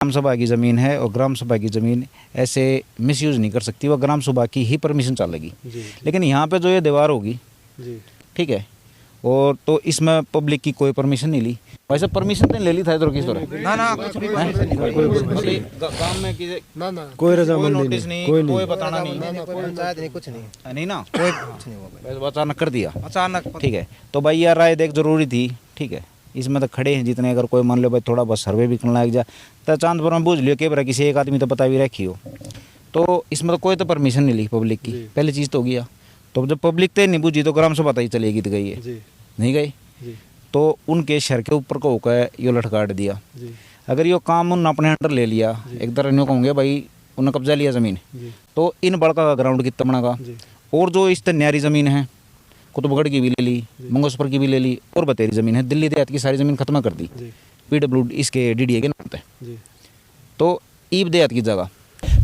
ग्राम सभा की ज़मीन है और ग्राम सभा की ज़मीन ऐसे मिसयूज़ नहीं कर सकती, वह ग्राम सभा की ही परमिशन चलेगी। लेकिन यहाँ पे जो ये दीवार होगी, ठीक है, और तो इसमें पब्लिक की कोई परमिशन नहीं ली। वैसे परमिशन तो ले ली था इधर किस तरह ना कुछ भी गांव में कोई नोटिस नहीं, कोई बताना नहीं, पंचायत नहीं, कुछ नहीं, नहीं ना, कोई कुछ नहीं हुआ, बस अचानक कर दिया, अचानक। ठीक है। तो भाई यार राय देख जरूरी थी, ठीक है। इसमें तो खड़े हैं जितने, अगर कोई मान लो भाई थोड़ा बहुत सर्वे भी करना लग जाए तो चांद पर में बूझ लियो कि बरा किसी एक आदमी तो पता भी रखी हो। तो इसमें तो कोई तो परमिशन नहीं ली पब्लिक की, पहली चीज़ तो हो गया। तो जब पब्लिक तो नहीं बूझी तो ग्राम सभा तो ही चलेगी, तो गई है नहीं गई, तो उनके शहर के ऊपर को होकर ये लटकाट दिया। अगर ये काम उन अपने अंडर ले लिया, एक तरह यूँ कहूँगे भाई उन्होंने कब्जा लिया ज़मीन, तो इन बड़का का ग्राउंड कितना बना का, और जो इस न्यारी ज़मीन है, कुतुबगढ़ की भी ले ली, मंगोसपुर की भी ले ली, और बतेरी ज़मीन है, दिल्ली देहात की सारी ज़मीन खत्म कर दी PW इसके DDA के नाम पे, तो ईब देहात की जगह।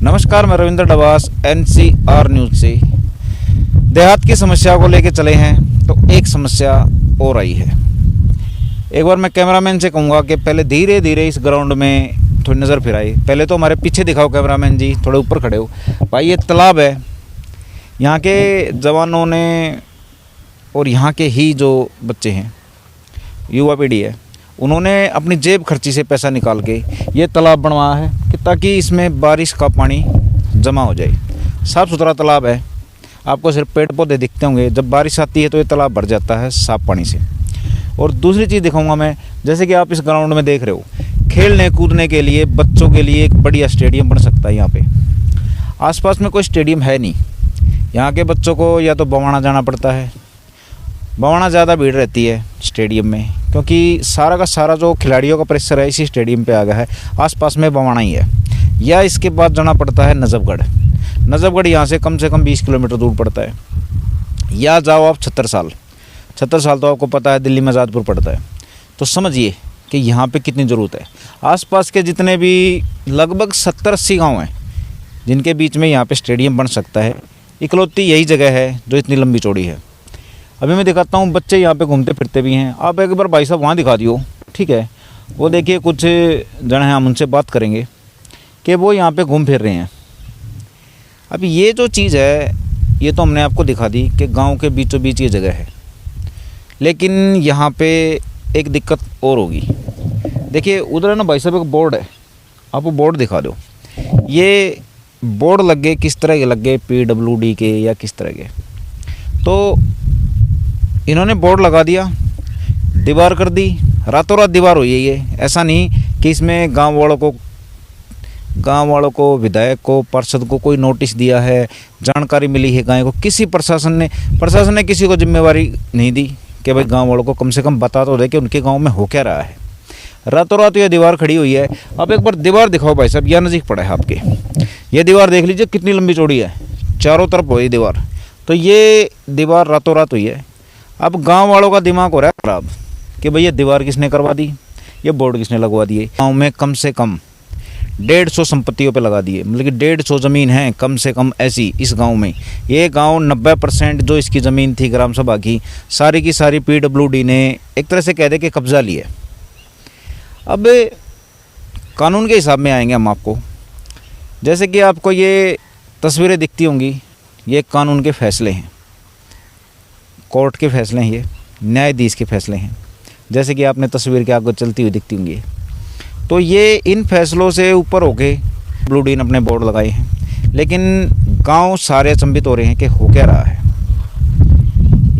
नमस्कार, मैं रविंद्र डबास NCR न्यूज़ से। देहात की समस्या को लेके चले हैं तो एक समस्या और आई है। एक बार मैं कैमरामैन से कहूँगा कि पहले धीरे धीरे इस ग्राउंड में थोड़ी नज़र फिराई। पहले तो हमारे पीछे दिखाओ कैमरामैन जी, थोड़े ऊपर खड़े हो भाई। ये तालाब है, यहाँ के जवानों ने और यहाँ के ही जो बच्चे हैं, युवा पीढ़ी है, उन्होंने अपनी जेब खर्ची से पैसा निकाल के ये तालाब बनवाया है कि ताकि इसमें बारिश का पानी जमा हो जाए। साफ़ सुथरा तालाब है, आपको सिर्फ पेड़ पौधे दिखते होंगे, जब बारिश आती है तो ये तालाब भर जाता है साफ पानी से। और दूसरी चीज़ दिखाऊंगा मैं, जैसे कि आप इस ग्राउंड में देख रहे हो, खेलने कूदने के लिए बच्चों के लिए एक बढ़िया स्टेडियम बन सकता है। यहाँ पे आसपास में कोई स्टेडियम है नहीं, यहाँ के बच्चों को या तो बवाना जाना पड़ता है, बवाना ज़्यादा भीड़ रहती है स्टेडियम में, क्योंकि सारा का सारा जो खिलाड़ियों का प्रेशर है इसी स्टेडियम पे आ गया है। आसपास में बवाना ही है, या इसके बाद जाना पड़ता है नजफगढ़। नजफगढ़ यहाँ से कम 20 किलोमीटर दूर पड़ता है। या जाओ आप छत्तर साल तो आपको पता है दिल्ली में आज़ादपुर पड़ता है। तो समझिए कि यहाँ पे कितनी ज़रूरत है। आसपास के जितने भी लगभग 70-80 गाँव हैं जिनके बीच में यहाँ पे स्टेडियम बन सकता है, इकलौती यही जगह है जो इतनी लंबी चौड़ी है। अभी मैं दिखाता हूँ, बच्चे यहाँ पे घूमते फिरते भी हैं। आप एक बार भाई साहब वहाँ दिखा दियो, ठीक है। वो देखिए कुछ जन हैं, हम उनसे बात करेंगे कि वो यहाँ पे घूम फिर रहे हैं। अभी ये जो चीज़ है ये तो हमने आपको दिखा दी कि गांव के बीचों बीच ये जगह है, लेकिन यहाँ पे एक दिक्कत और होगी। देखिए उधर है ना भाई साहब एक बोर्ड है, आप वो बोर्ड दिखा दो। ये बोर्ड लग गए किस तरह के लग गए, PWD के या किस तरह के। तो इन्होंने बोर्ड लगा दिया, दीवार कर दी, रातों रात दीवार हुई है ये। ऐसा नहीं कि इसमें गांव वालों को विधायक को पार्षद को कोई नोटिस दिया है, जानकारी मिली है गांव को। किसी प्रशासन ने किसी को जिम्मेवारी नहीं दी कि भाई गांव वालों को कम से कम बता तो दे कि उनके गांव में हो क्या रहा है। रातों रात ये दीवार खड़ी हुई है। अब एक बार दीवार दिखाओ भाई साहब, यह नज़दीक पड़ा है आपके, ये दीवार देख लीजिए कितनी लंबी चौड़ी है, चारों तरफ हुई दीवार। तो ये दीवार रातों रात हुई है। अब गांव वालों का दिमाग हो रहा है खराब कि भैया दीवार किसने करवा दी, ये बोर्ड किसने लगवा दिए। गांव में कम से कम 150 संपत्तियों पे लगा दिए, मतलब कि 150 ज़मीन है कम से कम ऐसी इस गांव में। ये गांव 90% जो इसकी ज़मीन थी ग्राम सभा की सारी PWD ने एक तरह से कह दे कि कब्जा लिया। अब कानून के हिसाब में आएंगे हम आपको, जैसे कि आपको ये तस्वीरें दिखती होंगी, ये कानून के फैसले हैं, कोर्ट के फैसले हैं, ये न्यायाधीश के फैसले हैं, जैसे कि आपने तस्वीर के आपको चलती हुई दिखती होंगी। तो ये इन फैसलों से ऊपर होके PWD ने अपने बोर्ड लगाए हैं, लेकिन गांव सारे अचंभित हो रहे हैं कि हो क्या रहा है।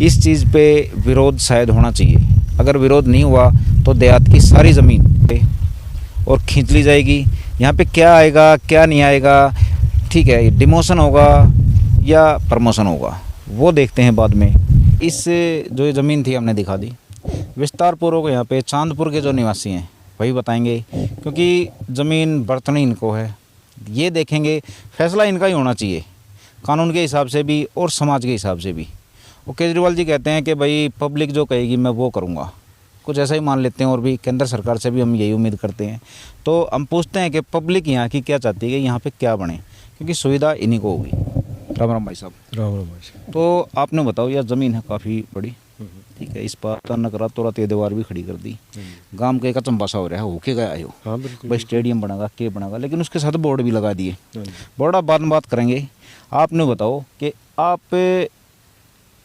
इस चीज़ पे विरोध शायद होना चाहिए। अगर विरोध नहीं हुआ तो देहात की सारी ज़मीन पे और खींच ली जाएगी। यहाँ पे क्या आएगा क्या नहीं आएगा, ठीक है, डिमोशन होगा या प्रमोशन होगा वो देखते हैं बाद में। इस जो ये ज़मीन थी हमने दिखा दी विस्तार पूर्वक। यहाँ पे चांदपुर के जो निवासी हैं वही बताएंगे, क्योंकि ज़मीन बर्तनी इनको है। ये देखेंगे, फैसला इनका ही होना चाहिए कानून के हिसाब से भी और समाज के हिसाब से भी। वो केजरीवाल जी कहते हैं कि भाई पब्लिक जो कहेगी मैं वो करूँगा, कुछ ऐसा ही मान लेते हैं। और भी केंद्र सरकार से भी हम यही उम्मीद करते हैं। तो हम पूछते हैं कि पब्लिक यहाँ की क्या चाहती है कि यहाँ पे क्या बने, क्योंकि सुविधा इन्हीं को होगी। राम राम भाई साहब। राम राम भाई साहब। तो आपने बताओ, यह ज़मीन है काफ़ी बड़ी, ठीक है। इस पर अचानक रातों रात ये दीवार भी खड़ी कर दी। गांव के एक अचंबा सा हो रहा है, होके गया हो। हाँ बिल्कुल। भाई स्टेडियम बनेगा, के बनेगा, लेकिन उसके साथ बोर्ड भी लगा दिए। बोर्ड आप बाद में बात करेंगे। आपने बताओ कि आप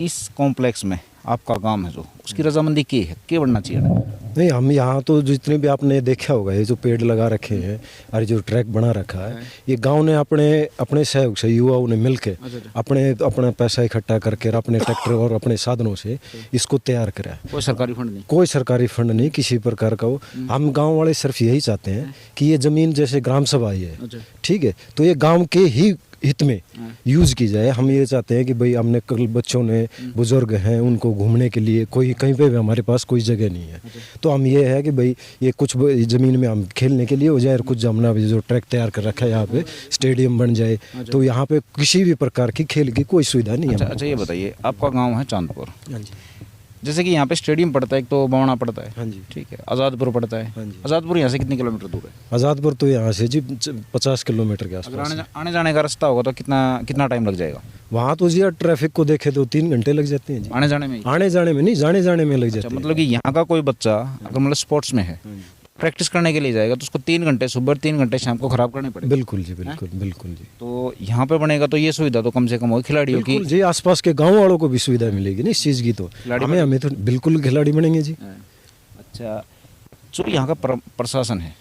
इस कॉम्प्लेक्स में आपका काम है जो, उसकी रजामंदी क्या है, क्या बनना चाहिए? नहीं, हम यहाँ तो जितने भी आपने देखा होगा, ये जो पेड़ लगा रखे हैं और जो ट्रैक बना रखा है, ये गांव ने अपने सहयोग से, युवाओं ने मिलकर अपना पैसा इकट्ठा करके और अपने ट्रैक्टर और अपने साधनों से इसको तैयार करा। कोई सरकारी फंड नहीं? कोई सरकारी फंड नहीं किसी प्रकार का हो। हम गांव वाले सिर्फ यही चाहते हैं कि ये ज़मीन जैसे ग्राम सभा ही है, ठीक है, तो ये गांव के ही हित में यूज़ की जाए। हम ये चाहते हैं कि भाई हमने कल बच्चों ने, बुजुर्ग हैं, उनको घूमने के लिए कोई कहीं पे भी हमारे पास कोई जगह नहीं है, तो हम ये है कि भाई ये कुछ ज़मीन में हम खेलने के लिए हो जाए और कुछ हमने जो ट्रैक तैयार कर रखा है यहाँ पे स्टेडियम बन जाए, तो यहाँ पे किसी भी प्रकार की खेल की कोई सुविधा नहीं है। अच्छा, ये बताइए, आपका गाँव है चांदपुर, हाँ जी, जैसे कि यहाँ पे स्टेडियम पड़ता है, एक तो बवना पड़ता है, हाँ जी, ठीक है, आज़ादपुर पड़ता है। हाँ जी। आज़ादपुर यहाँ से कितने किलोमीटर दूर है? आज़ादपुर तो यहाँ से जी 50 किलोमीटर के अगर आसपास। आने जाने का रास्ता होगा तो कितना टाइम लग जाएगा? वहाँ तो जी ट्रैफिक को देखे तो 3 घंटे लग जाते हैं जी। आने जाने में ही? आने जाने में नहीं, जाने में लग अच्छा, जाते हैं। मतलब कि यहाँ का कोई बच्चा अगर मतलब स्पोर्ट्स में है, प्रैक्टिस करने के लिए जाएगा तो उसको 3 घंटे सुबह, 3 घंटे शाम को खराब करने पड़ेंगे। बिल्कुल जी, बिल्कुल बिल्कुल जी। तो यहाँ पे बनेगा तो ये सुविधा तो कम से कम होगी खिलाड़ियों की। बिल्कुल जी, आसपास के गांव वालों को भी सुविधा मिलेगी ना इस चीज़ की, तो हमें तो बिल्कुल खिलाड़ी बनेंगे जी। अच्छा, जो यहाँ का प्रशासन है,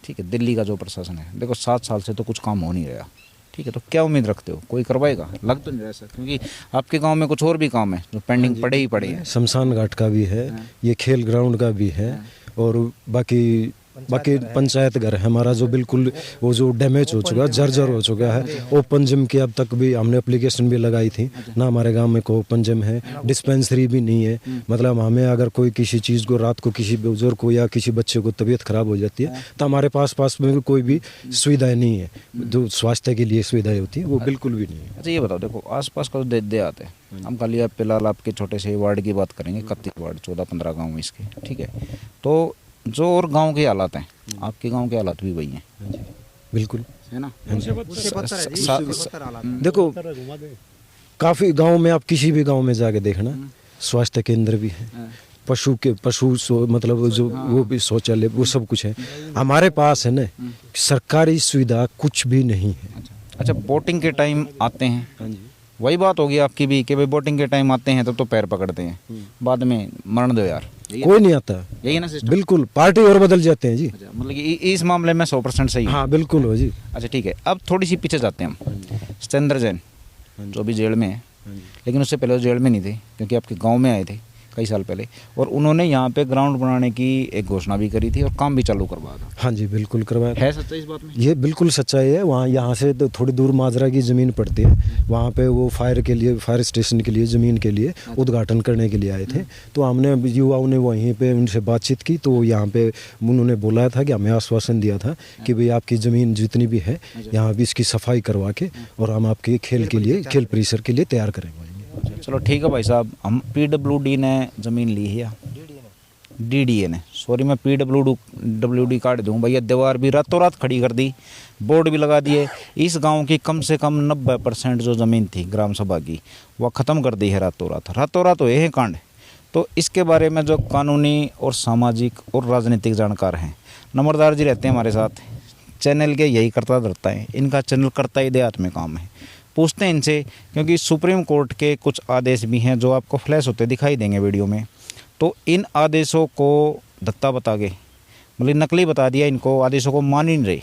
ठीक है, दिल्ली का जो प्रशासन है, देखो 7 साल से तो कुछ काम हो नहीं रहा, ठीक है, तो क्या उम्मीद रखते हो, कोई करवाएगा? लग तो नहीं रहा सर, क्योंकि आपके गांव में कुछ और भी काम है जो पेंडिंग पड़े ही पड़े हैं। शमशान घाट का भी है, ये खेल ग्राउंड का भी है, और बाकी पंचायत घर है हमारा जो बिल्कुल वो जो डैमेज हो चुका है, जर्जर हो चुका है। ओपन जिम की अब तक भी हमने एप्लीकेशन भी लगाई थी ना, हमारे गांव में कोई ओपन जिम है, डिस्पेंसरी भी नहीं है। मतलब हमें अगर कोई किसी चीज़ को रात को किसी बुजुर्ग को या किसी बच्चे को तबीयत खराब हो जाती है तो हमारे पास में कोई भी सुविधाएं नहीं है, जो स्वास्थ्य के लिए सुविधाएं होती है वो बिल्कुल भी नहीं है। अच्छा, ये बताओ, देखो आसपास का जो दे आते हैं, हम खाली आप फिलहाल आपके छोटे से वार्ड की बात करेंगे, 31 वार्ड, 14-15 गाँव इसके, ठीक है, तो जो और गांव के हालात हैं, आपके गांव के हालात भी वही हैं? बिल्कुल है ना? देखो, काफ़ी गांव में आप किसी भी गांव में जाके देखना, स्वास्थ्य केंद्र भी है, मतलब जो वो भी शौचालय, वो सब कुछ है। हमारे पास है ना सरकारी सुविधा कुछ भी नहीं है। अच्छा, बोटिंग के टाइम आते हैं, हाँ जी, वही बात होगी आपकी भी कि भाई बोटिंग के टाइम आते हैं तो पैर पकड़ते हैं, बाद में मरण दो यार, कोई नहीं आता, यही है ना सिस्टम? बिल्कुल, पार्टी और बदल जाते हैं जी। अच्छा, मतलब कि इस मामले में 100% सही है। हाँ बिल्कुल हो जी। अच्छा, ठीक है, अब थोड़ी सी पीछे जाते हैं हम। सत्येंद्र जैन जो भी जेल में है, लेकिन उससे पहले वो जेल में नहीं थे, क्योंकि आपके गांव में आए थे कई साल पहले, और उन्होंने यहाँ पे ग्राउंड बनाने की एक घोषणा भी करी थी और काम भी चालू करवाया था। हाँ जी, बिल्कुल करवाया। है सच्चाई इस बात में? ये बिल्कुल सच्चाई है। वहाँ यहाँ से तो थोड़ी दूर माजरा की ज़मीन पड़ती है, वहाँ पे वो फायर स्टेशन के लिए ज़मीन के लिए उद्घाटन करने के लिए आए थे, तो हमने युवाओं ने वहीं पे उनसे बातचीत की, तो यहाँ पे उन्होंने बोला था कि हमें आश्वासन दिया था कि भाई आपकी ज़मीन जितनी भी है यहाँ भी इसकी सफाई करवा के और हम आपके खेल परिसर के लिए तैयार करेंगे। चलो ठीक है भाई साहब, हम PWD ने ज़मीन ली है या DDA ने, सॉरी मैं PWD काट दूँ भैया, दीवार भी रातों रात खड़ी कर दी, बोर्ड भी लगा दिए। इस गांव की कम से कम 90% जो ज़मीन थी ग्राम सभा की, वह ख़त्म कर दी है रातों रात हुए हैं कांड। तो इसके बारे में जो कानूनी और सामाजिक और राजनीतिक जानकार हैं, नंबरदार जी रहते हैं हमारे साथ, चैनल के यही करता धरता है, इनका चैनल करता ही देहात में काम है। पूछते हैं इनसे, क्योंकि सुप्रीम कोर्ट के कुछ आदेश भी हैं जो आपको फ्लैश होते दिखाई देंगे वीडियो में, तो इन आदेशों को धत्ता बता के, मतलब नकली बता दिया, इनको आदेशों को मान ही नहीं रहे,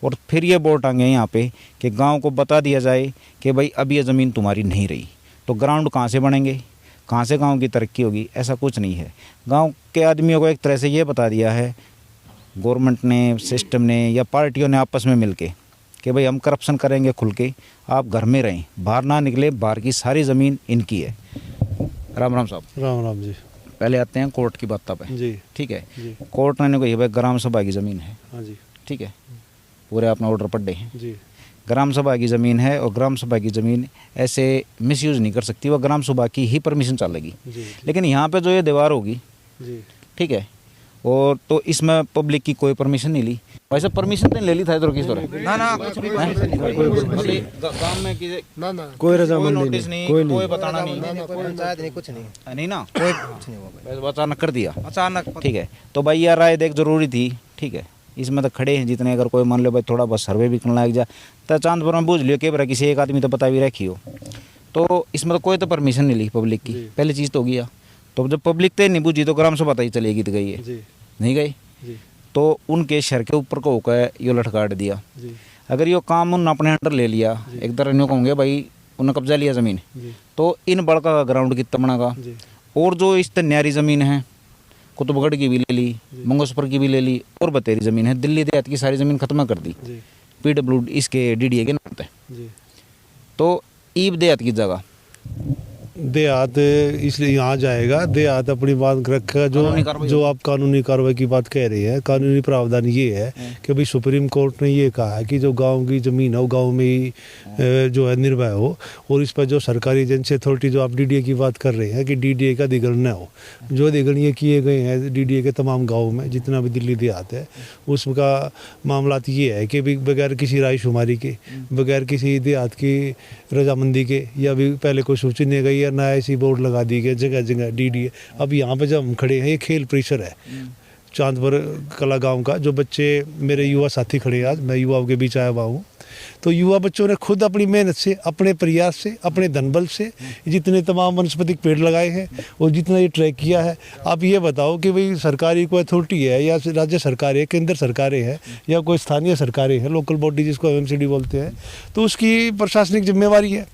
और फिर ये बोर्ड टांगे यहाँ पे कि गांव को बता दिया जाए कि भाई अब ये ज़मीन तुम्हारी नहीं रही, तो ग्राउंड कहाँ से बनेंगे, कहाँ से गाँव की तरक्की होगी? ऐसा कुछ नहीं है। गाँव के आदमियों को एक तरह से ये बता दिया है गवर्नमेंट ने, सिस्टम ने या पार्टियों ने आपस में मिल के कि भाई हम करप्शन करेंगे खुल के, आप घर में रहें, बाहर ना निकले, बाहर की सारी ज़मीन इनकी है। राम राम साहब। राम राम जी। पहले आते हैं कोर्ट की बात पे जी, ठीक है जी। कोर्ट ने कही भाई ग्राम सभा की ज़मीन है, हाँ जी, ठीक है, पूरे आपने ऑर्डर पढ़े हैं, जी, ग्राम सभा की ज़मीन है, और ग्राम सभा की ज़मीन ऐसे मिसयूज़ नहीं कर सकती, वह ग्राम सभा की ही परमिशन चलेगी। जी, लेकिन यहाँ पे जो ये दीवार होगी, जी, ठीक है, और तो इसमें पब्लिक की कोई परमिशन नहीं ली। वैसे परमिशन तो ले ली था इधर किस तरह ना ना कुछ नहीं गांव में कि ना ना कोई रजामंदी नोटिस नहीं, नहीं, कोई नहीं। कोई बताना नहीं, ना कोई पंचायत नहीं कुछ नहीं नहीं ना, कोई कुछ नहीं हुआ भाई। बस अचानक कर दिया। अचानक ठीक है, तो भाई यार राय देख जरूरी थी। ठीक है, इसमें तो खड़े हैं जितने, अगर कोई मान लो भाई थोड़ा बहुत सर्वे भी करने लग जा तो चांद पर में बूझ लियो के किसी एक आदमी तो पता भी रखी हो। तो इसमें तो कोई तो परमिशन नहीं ली पब्लिक की, पहली चीज़ तो हो गया। तो जब पब्लिक तो नहीं बूझी तो ग्राम सभा ही चलेगी तो गई है, नहीं गई। तो उनके शहर के ऊपर को होकर यो लटकाट दिया। अगर यो काम उन अपने अंडर ले लिया, एक तरह यूँ कहूँगे भाई उन्हें कब्जा लिया ज़मीन, तो इन बड़का का ग्राउंड कितना बना, और जो इस न्यारी ज़मीन है कुतुबगढ़ की भी ले ली, मंगोसपुर की भी ले ली, और बतेरी ज़मीन है, दिल्ली देहात की सारी ज़मीन खत्म कर दी PW इसके DDA के नाम पे। तो ईब देहात की जगह देहात इसलिए यहाँ जाएगा, देहात अपनी बात रखेगा। जो आप कानूनी कार्रवाई की बात कह रही है, कानूनी प्रावधान ये है कि भाई सुप्रीम कोर्ट ने ये कहा है कि जो गांव की ज़मीन है वो गांव में ही जो है निर्भय हो, और इस पर जो सरकारी एजेंसी अथॉरिटी जो आप DDA की बात कर रहे हैं कि DDA का अधिग्रहण न हो। जो अधिग्रहण ये किए गए हैं DDA के तमाम गाँव में जितना भी दिल्ली देहात है, उसका मामला ये है कि बगैर किसी रायशुमारी के, बगैर किसी देहात की रजामंदी के, या भी पहले कोई सूची नहीं गई है, ना ऐसी बोर्ड लगा दी गई जगह जगह DDA। अब यहाँ पे जब हम खड़े हैं, ये खेल परिसर है चांदपुर कला गांव का। जो बच्चे मेरे युवा साथी खड़े हैं, आज मैं युवाओं के बीच आया हुआ हूँ, तो युवा बच्चों ने खुद अपनी मेहनत से, अपने प्रयास से, अपने धनबल से जितने तमाम वनस्पतिक पेड़ लगाए हैं और जितना ये ट्रैक किया है। आप ये बताओ कि भाई सरकारी कोई अथॉरिटी है, या राज्य सरकार है, केंद्र सरकारें हैं, या कोई स्थानीय सरकारें हैं, लोकल बॉडी जिसको MCD बोलते हैं, तो उसकी प्रशासनिक जिम्मेवारी है।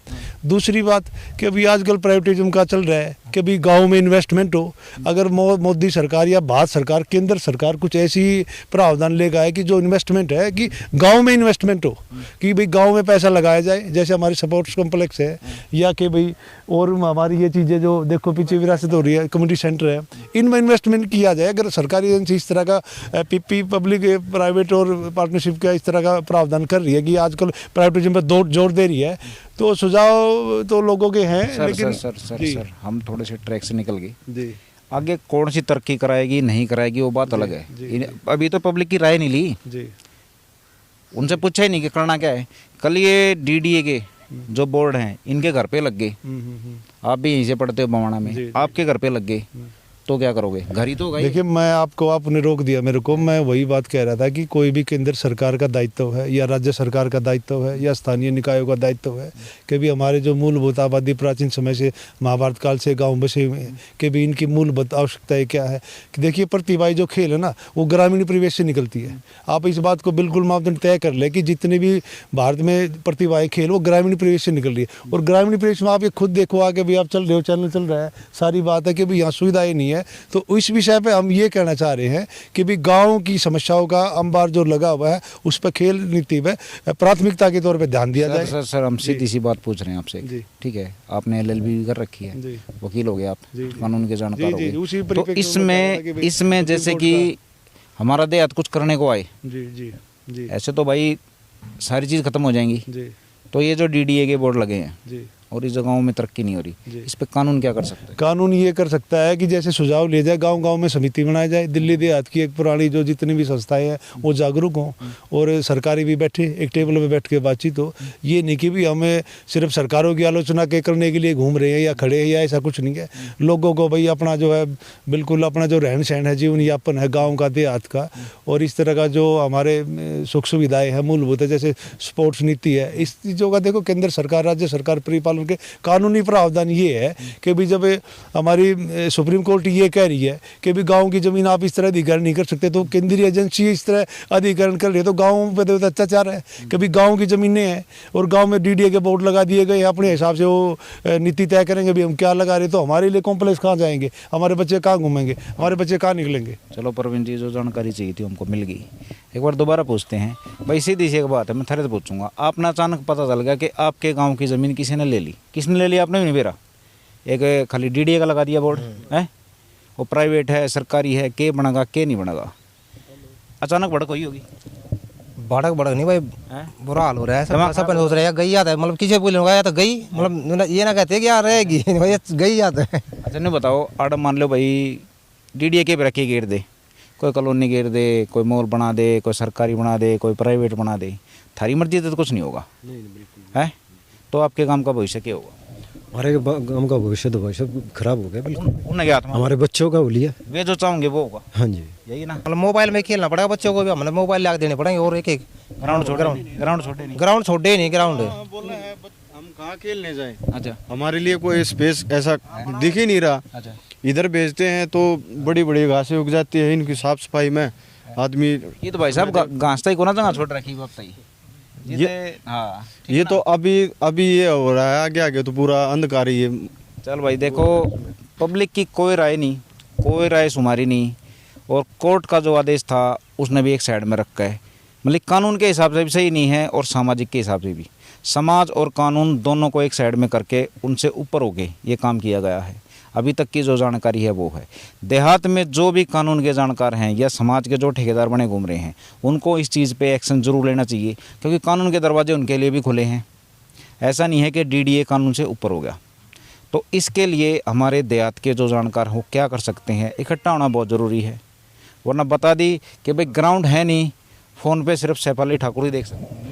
दूसरी बात कि अभी आजकल प्राइवेटिज्म का चल रहा है कि भाई गाँव में इन्वेस्टमेंट हो। अगर मोदी सरकार या भारत सरकार, केंद्र सरकार कुछ ऐसी प्रावधान लेगा है कि जो इन्वेस्टमेंट है कि गाँव में इन्वेस्टमेंट हो, कि भाई गांव में पैसा लगाया जाए, जैसे हमारे स्पोर्ट्स कॉम्प्लेक्स है, या कि भाई और हमारी ये चीज़ें जो देखो पीछे विरासत हो रही है, कम्युनिटी सेंटर है, इनमें इन्वेस्टमेंट किया जाए। अगर सरकारी एजेंसी इस तरह का PP पब्लिक प्राइवेट और पार्टनरशिप का इस तरह का प्रावधान कर रही है कि आजकल प्राइवेटिज्म पर जोर दे रही है, तो सुझाव तो लोगों के हैं। लेकिन सर हम थोड़े से ट्रैक से निकल गए। आगे कौन सी तरक्की कराएगी नहीं कराएगी वो बात अलग है। अभी तो पब्लिक की राय नहीं ली, उनसे पूछा ही नहीं कि करना क्या है। कल ये DDA के जो बोर्ड हैं इनके घर पे लग गए, आप भी यहीं से पढ़ते हो बवाना में, आपके घर पे लग गए, तो क्या करोगे? घर ही तो गए। देखिए, मैं आपने रोक दिया मेरे को, मैं वही बात कह रहा था कि कोई भी केंद्र सरकार का दायित्व है, या राज्य सरकार का दायित्व है, या स्थानीय निकायों का दायित्व है कि भी हमारे जो मूलभूत आबादी प्राचीन समय से महाभारत काल से गाँव बसे हुए हैं, कि भी इनकी मूलभूत आवश्यकताएं क्या है। कि देखिए, प्रतिभाई जो खेल है ना, वो ग्रामीण परिवेश से निकलती है। आप इस बात को बिल्कुल मापदंड तय कर ले कि जितने भी भारत में प्रतिभाएं खेल वो ग्रामीण परिवेश से निकल रही है। और ग्रामीण परिवेश में आप ये खुद देखो, आगे भी आप चल रहे हो, चैनल चल रहा है, सारी बात है कि भाई यहाँ सुविधाएं नहीं है। तो इस विषय पे हम ये कहना चाह रहे हैं कि भी गांव की समस्याओं का अंबार जो लगा हुआ है, उस पर खेल नीति में प्राथमिकता के तौर पे ध्यान दिया जाए। सर हम सीधी सी बात पूछ रहे हैं आपसे, ठीक है? आपने LLB भी कर रखी है, वकील हो गए आप, कानून के जानकार हो गए, तो इसमें जैसे कि हमारा देहात कुछ करने को आए, ऐसे तो भाई सारी चीज़ खत्म हो जाएंगी। तो ये जो DDA के बोर्ड लगे हैं और इस जगहों में तरक्की नहीं हो रही, इस पे कानून क्या कर सकता है? कानून ये कर सकता है कि जैसे सुझाव ले जाए, गांव-गांव में समिति बनाई जाए। दिल्ली देहात की एक पुरानी जो जितनी भी संस्थाएं हैं वो जागरूक हों, और सरकारी भी बैठे एक टेबल पे बैठ के बातचीत हो। ये नहीं कि भी हमें सिर्फ सरकारों की आलोचना के करने के लिए घूम रहे हैं या खड़े हैं, या ऐसा कुछ नहीं है। लोगों को भाई अपना जो है बिल्कुल अपना जो रहन सहन है, जीवन यापन है गाँव का, देहात का, और इस तरह का जो हमारे सुख सुविधाएँ हैं मूलभूत है, जैसे स्पोर्ट्स नीति है, इस चीज़ों का देखो केंद्र सरकार, राज्य सरकार परिपालन के कानूनी प्रावधान ये है कि भी जब हमारी सुप्रीम कोर्ट ये कह रही है कि भी गांव की ज़मीन आप इस तरह अधिग्रहण नहीं कर सकते, तो केंद्रीय एजेंसी इस तरह अधिग्रहण कर रही है, तो गाँव पे तो अत्याचार है कि भी गाँव की ज़मीनें हैं और गाँव में DDA के बोर्ड लगा दिए गए, अपने हिसाब से वो नीति तय करेंगे भी हम क्या लगा रहे, तो हमारे लिए कॉम्प्लेक्स कहाँ जाएंगे, हमारे बच्चे कहाँ घूमेंगे, हमारे बच्चे कहाँ निकलेंगे। चलो प्रवीण जी, जो जानकारी चाहिए थी हमको मिल गई। एक बार दोबारा पूछते हैं भाई, सीधी सी एक बात है, मैं थारे से पूछूंगा। आपने अचानक पता चल गया कि आपके गांव की ज़मीन किसी ने ले ली, किसने ले ली? आपने भी नहीं बेरा, एक खाली DDA का लगा दिया बोर्ड है, वो प्राइवेट है सरकारी है, के बनेगा के नहीं बनेगा? अचानक भड़क हुई होगी। भड़क नहीं भाई, बुरा हाल हो रहा है। सब सोच रहे हैं गई याद है, मतलब किसी बोले या तो गई, मतलब ये ना कहते कि यार रहेगी, गई याद है। अच्छा नहीं बताओ, आड़ मान लो भाई DDA के रखे घेर दे, कोई कॉलोनी घेर दे, कोई मॉल बना दे, कोई सरकारी बना दे, कोई प्राइवेट बना दे, थारी मर्जी से तो कुछ नहीं होगा है। तो आपके काम का भविष्य क्या होगा? हमारे गांव का भविष्य तो भाई साहब खराब हो गया बिल्कुल। उन्हें क्या आत्मा हमारे बच्चों का हो लिया। वे जो चाहोगे वो होगा, हाँ जी, यही ना। मतलब मोबाइल में खेलना पड़ेगा बच्चों को भी, हमने मोबाइल ला के देने पड़ेंगे और एक ग्राउंड छोटे नहीं। ग्राउंड छोड़े ही नहीं ग्राउंड। बोलना है हम कहाँ खेलने जाएं? अच्छा हमारे लिए कोई स्पेस ऐसा दिख ही नहीं रहा। अच्छा इधर भेजते हैं तो बड़ी बड़ी घासें उग जाती है, इनकी साफ सफाई में आदमी। ये तो भाई साहब घास ही को ना जगह छोड़ रखी वक्त ही हाँ। ये तो अभी ये हो रहा है, आगे आगे तो पूरा अंधकार ही है। चल भाई देखो, पब्लिक की कोई राय नहीं, कोई राय सुमारी नहीं, और कोर्ट का जो आदेश था उसने भी एक साइड में रखा है। मतलब कानून के हिसाब से भी सही नहीं है और सामाजिक के हिसाब से भी। समाज और कानून दोनों को एक साइड में करके उनसे ऊपर होके ये काम किया गया है। अभी तक की जो जानकारी है वो है, देहात में जो भी कानून के जानकार हैं या समाज के जो ठेकेदार बने घूम रहे हैं, उनको इस चीज़ पे एक्शन जरूर लेना चाहिए, क्योंकि कानून के दरवाजे उनके लिए भी खुले हैं। ऐसा नहीं है कि डीडीए कानून से ऊपर हो गया। तो इसके लिए हमारे देहात के जो जानकार हो क्या कर सकते हैं, इकट्ठा होना बहुत ज़रूरी है। वरना बता दी कि भाई ग्राउंड है नहीं, फ़ोन पे सिर्फ सैफ अली ठाकुर ही देख सकते हैं।